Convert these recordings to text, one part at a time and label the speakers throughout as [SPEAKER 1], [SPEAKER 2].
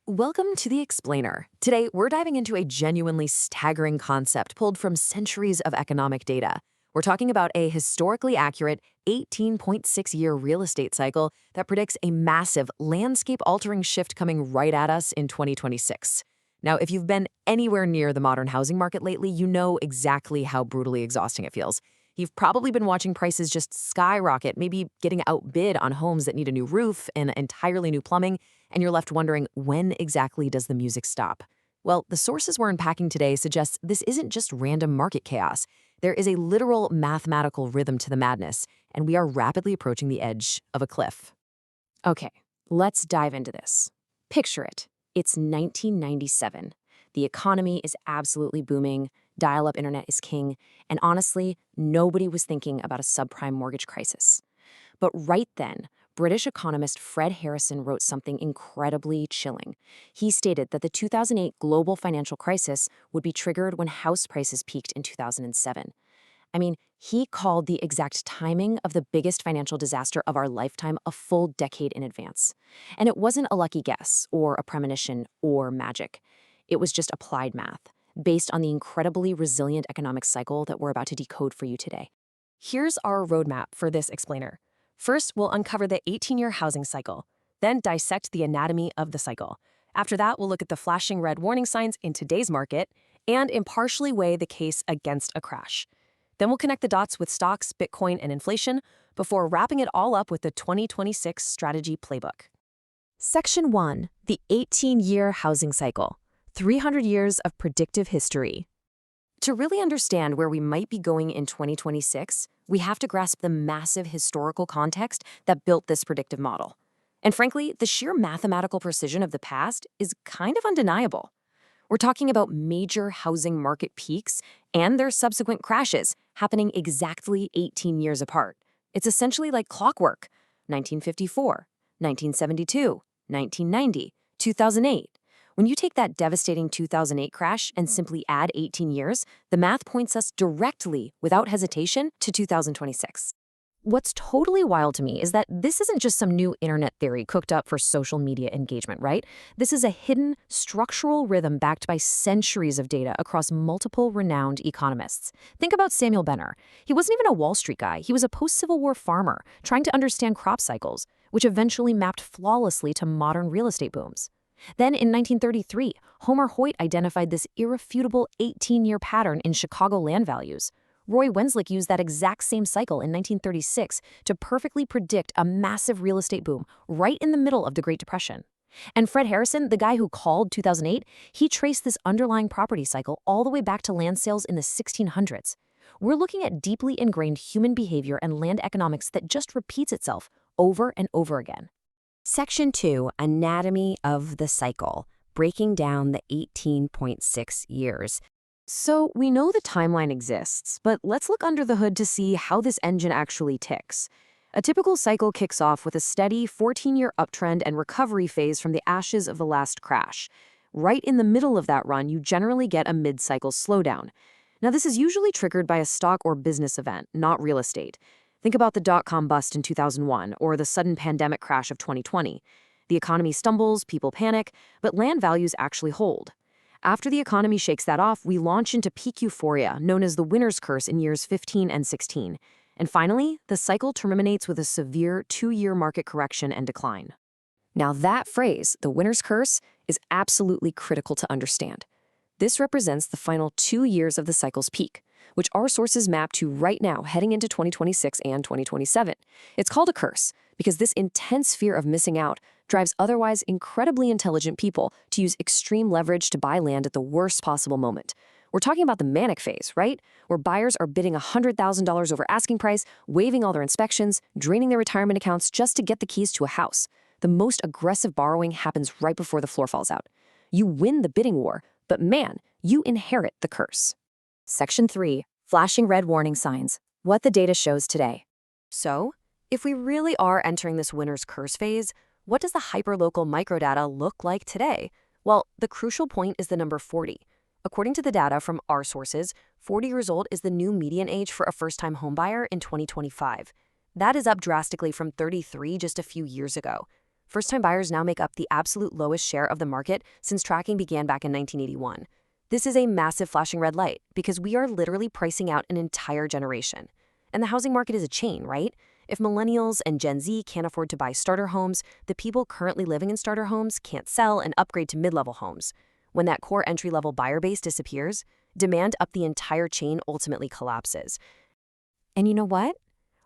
[SPEAKER 1] Welcome to The Explainer. Today, we're diving into a genuinely staggering concept pulled from centuries of economic data. We're talking about a historically accurate 18.6-year real estate cycle that predicts a massive landscape-altering shift coming right at us in 2026. Now, if you've been anywhere near the modern housing market lately, you know exactly how brutally exhausting it feels. You've probably been watching prices just skyrocket, maybe getting outbid on homes that need a new roof and entirely new plumbing, and you're left wondering, when exactly does the music stop? Well, the sources we're unpacking today suggest this isn't just random market chaos. There is a literal mathematical rhythm to the madness, and we are rapidly approaching the edge of a cliff. Okay, let's dive into this. Picture it. It's 1997. The economy is absolutely booming, dial-up internet is king, and honestly, nobody was thinking about a subprime mortgage crisis. But right then, British economist Fred Harrison wrote something incredibly chilling. He stated that the 2008 global financial crisis would be triggered when house prices peaked in 2007. I mean, he called the exact timing of the biggest financial disaster of our lifetime a full decade in advance. And it wasn't a lucky guess, or a premonition, or magic. It was just applied math, based on the incredibly resilient economic cycle that we're about to decode for you today.
[SPEAKER 2] Here's our roadmap for this explainer. First, we'll uncover the 18-year housing cycle, then dissect the anatomy of the cycle. After that, we'll look at the flashing red warning signs in today's market and impartially weigh the case against a crash. Then we'll connect the dots with stocks, Bitcoin, and inflation before wrapping it all up with the 2026 strategy playbook.
[SPEAKER 1] Section 1. The 18-year housing cycle. 300 years of predictive history. To really understand where we might be going in 2026, we have to grasp the massive historical context that built this predictive model. And frankly, the sheer mathematical precision of the past is kind of undeniable. We're talking about major housing market peaks and their subsequent crashes happening exactly 18 years apart. It's essentially like clockwork. 1954, 1972, 1990, 2008. When you take that devastating 2008 crash and simply add 18 years, the math points us directly, without hesitation, to 2026. What's totally wild to me is that this isn't just some new internet theory cooked up for social media engagement, right? This is a hidden, structural rhythm backed by centuries of data across multiple renowned economists. Think about Samuel Benner. He wasn't even a Wall Street guy. He was a post-Civil War farmer trying to understand crop cycles, which eventually mapped flawlessly to modern real estate booms. Then in 1933, Homer Hoyt identified this irrefutable 18-year pattern in Chicago land values. Roy Wenslick used that exact same cycle in 1936 to perfectly predict a massive real estate boom right in the middle of the Great Depression. And Fred Harrison, the guy who called 2008, he traced this underlying property cycle all the way back to land sales in the 1600s. We're looking at deeply ingrained human behavior and land economics that just repeats itself over and over again. Section 2, Anatomy of the Cycle, breaking down the 18.6 years. So we know the timeline exists, but let's look under the hood to see how this engine actually ticks. A typical cycle kicks off with a steady 14-year uptrend and recovery phase from the ashes of the last crash. Right in the middle of that run, you generally get a mid-cycle slowdown. Now, this is usually triggered by a stock or business event, not real estate. Think about the dot-com bust in 2001 or the sudden pandemic crash of 2020. The economy stumbles, people panic, but land values actually hold. After the economy shakes that off, we launch into peak euphoria, known as the winner's curse in years 15 and 16. And finally, the cycle terminates with a severe 2-year market correction and decline. Now that phrase, the winner's curse, is absolutely critical to understand. This represents the final 2 years of the cycle's peak, which our sources map to right now heading into 2026 and 2027. It's called a curse because this intense fear of missing out drives otherwise incredibly intelligent people to use extreme leverage to buy land at the worst possible moment. We're talking about the manic phase, right? Where buyers are bidding $100,000 over asking price, waiving all their inspections, draining their retirement accounts just to get the keys to a house. The most aggressive borrowing happens right before the floor falls out. You win the bidding war, but man, you inherit the curse. Section 3, Flashing Red Warning Signs, what the data shows today. So, if we really are entering this winner's curse phase, what does the hyperlocal microdata look like today? Well, the crucial point is the number 40. According to the data from our sources, 40 years old is the new median age for a first-time homebuyer in 2025. That is up drastically from 33 just a few years ago. First-time buyers now make up the absolute lowest share of the market since tracking began back in 1981. This is a massive flashing red light because we are literally pricing out an entire generation. And the housing market is a chain, right? If millennials and Gen Z can't afford to buy starter homes, the people currently living in starter homes can't sell and upgrade to mid-level homes. When that core entry-level buyer base disappears, demand up the entire chain ultimately collapses. And you know what?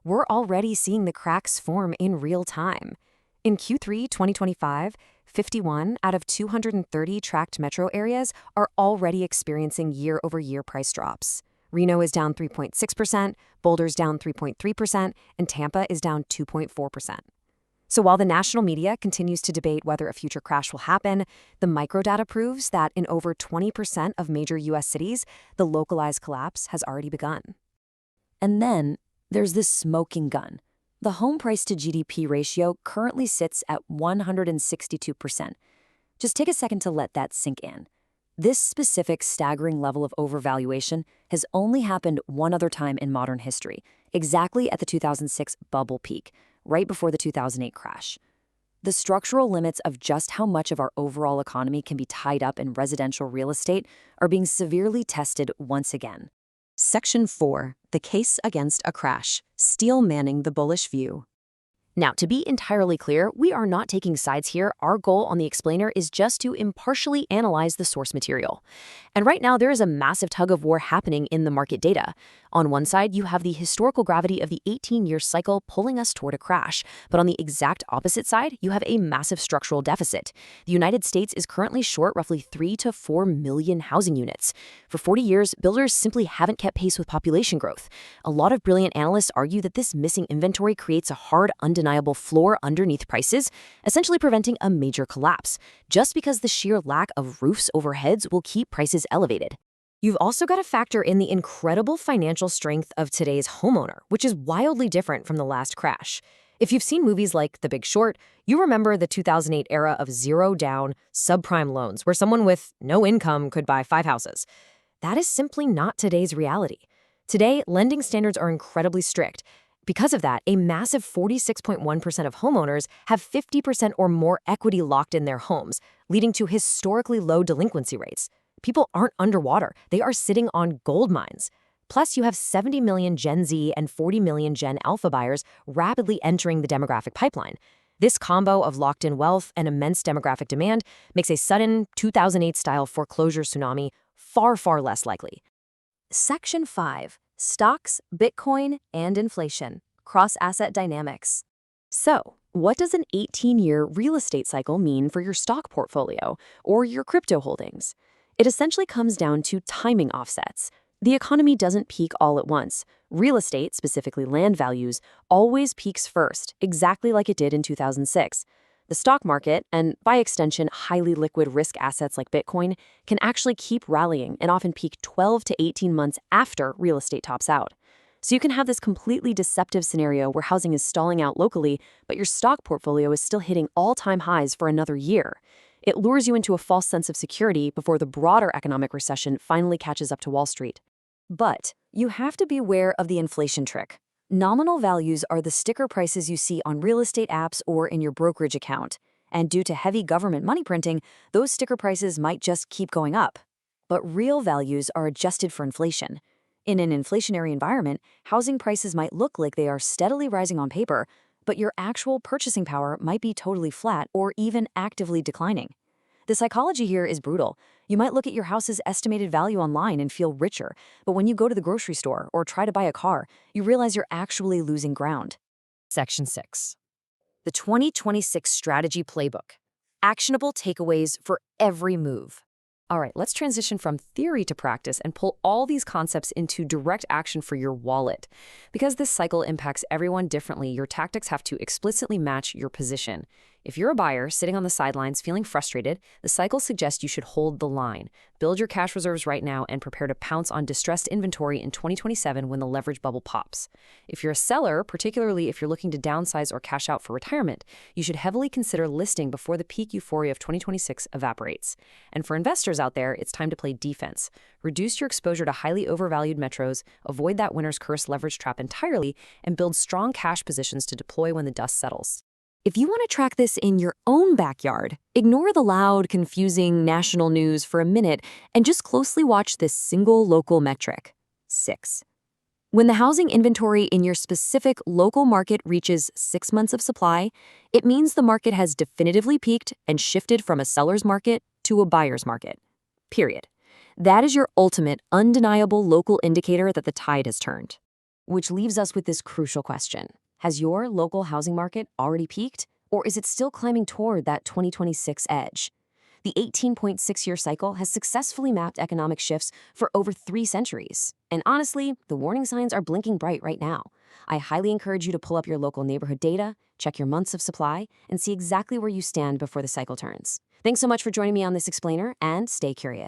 [SPEAKER 1] We're already seeing the cracks form in real time. In Q3 2025, 51 out of 230 tracked metro areas are already experiencing year-over-year price drops. Reno is down 3.6%, Boulder's down 3.3%, and Tampa is down 2.4%. So while the national media continues to debate whether a future crash will happen, the microdata proves that in over 20% of major U.S. cities, the localized collapse has already begun.
[SPEAKER 2] And then there's this smoking gun. The home price to GDP ratio currently sits at 162%. Just take a second to let that sink in. This specific staggering level of overvaluation has only happened one other time in modern history, exactly at the 2006 bubble peak, right before the 2008 crash. The structural limits of just how much of our overall economy can be tied up in residential real estate are being severely tested once again.
[SPEAKER 1] Section 4. The Case Against a Crash. Steel manning the bullish view. Now, to be entirely clear, we are not taking sides here. Our goal on the explainer is just to impartially analyze the source material. And right now, there is a massive tug of war happening in the market data. On one side, you have the historical gravity of the 18-year cycle pulling us toward a crash. But on the exact opposite side, you have a massive structural deficit. The United States is currently short roughly 3 to 4 million housing units. For 40 years, builders simply haven't kept pace with population growth. A lot of brilliant analysts argue that this missing inventory creates a hard, undeniable floor underneath prices, essentially preventing a major collapse, just because the sheer lack of roofs over heads will keep prices elevated. You've also got to factor in the incredible financial strength of today's homeowner, which is wildly different from the last crash. If you've seen movies like The Big Short, you remember the 2008 era of zero-down, subprime loans where someone with no income could buy 5 houses. That is simply not today's reality. Today, lending standards are incredibly strict. Because of that, a massive 46.1% of homeowners have 50% or more equity locked in their homes, leading to historically low delinquency rates. People aren't underwater. They are sitting on gold mines. Plus, you have 70 million Gen Z and 40 million Gen Alpha buyers rapidly entering the demographic pipeline. This combo of locked-in wealth and immense demographic demand makes a sudden 2008-style foreclosure tsunami far, far less likely. Section 5. Stocks, Bitcoin, and inflation. Cross-asset dynamics. So, what does an 18-year real estate cycle mean for your stock portfolio or your crypto holdings? It essentially comes down to timing offsets. The economy doesn't peak all at once. Real estate, specifically land values, always peaks first, exactly like it did in 2006. The stock market, and by extension, highly liquid risk assets like Bitcoin, can actually keep rallying and often peak 12 to 18 months after real estate tops out. So you can have this completely deceptive scenario where housing is stalling out locally, but your stock portfolio is still hitting all-time highs for another year. It lures you into a false sense of security before the broader economic recession finally catches up to Wall Street. But you have to be aware of the inflation trick. Nominal values are the sticker prices you see on real estate apps or in your brokerage account. And due to heavy government money printing, those sticker prices might just keep going up. But real values are adjusted for inflation. In an inflationary environment, housing prices might look like they are steadily rising on paper, but your actual purchasing power might be totally flat or even actively declining. The psychology here is brutal. You might look at your house's estimated value online and feel richer, but when you go to the grocery store or try to buy a car, you realize you're actually losing ground. Section 6. The 2026 Strategy Playbook. Actionable takeaways for every move. All right, let's transition from theory to practice and pull all these concepts into direct action for your wallet. Because this cycle impacts everyone differently, your tactics have to explicitly match your position. If you're a buyer sitting on the sidelines feeling frustrated, the cycle suggests you should hold the line. Build your cash reserves right now and prepare to pounce on distressed inventory in 2027 when the leverage bubble pops. If you're a seller, particularly if you're looking to downsize or cash out for retirement, you should heavily consider listing before the peak euphoria of 2026 evaporates. And for investors out there, it's time to play defense. Reduce your exposure to highly overvalued metros, avoid that winner's curse leverage trap entirely, and build strong cash positions to deploy when the dust settles. If you want to track this in your own backyard, ignore the loud, confusing national news for a minute and just closely watch this single local metric: 6. When the housing inventory in your specific local market reaches 6 months of supply, it means the market has definitively peaked and shifted from a seller's market to a buyer's market. Period. That is your ultimate, undeniable local indicator that the tide has turned. Which leaves us with this crucial question. Has your local housing market already peaked, or is it still climbing toward that 2026 edge? The 18.6-year cycle has successfully mapped economic shifts for over 3 centuries. And honestly, the warning signs are blinking bright right now. I highly encourage you to pull up your local neighborhood data, check your months of supply, and see exactly where you stand before the cycle turns. Thanks so much for joining me on this explainer, and stay curious.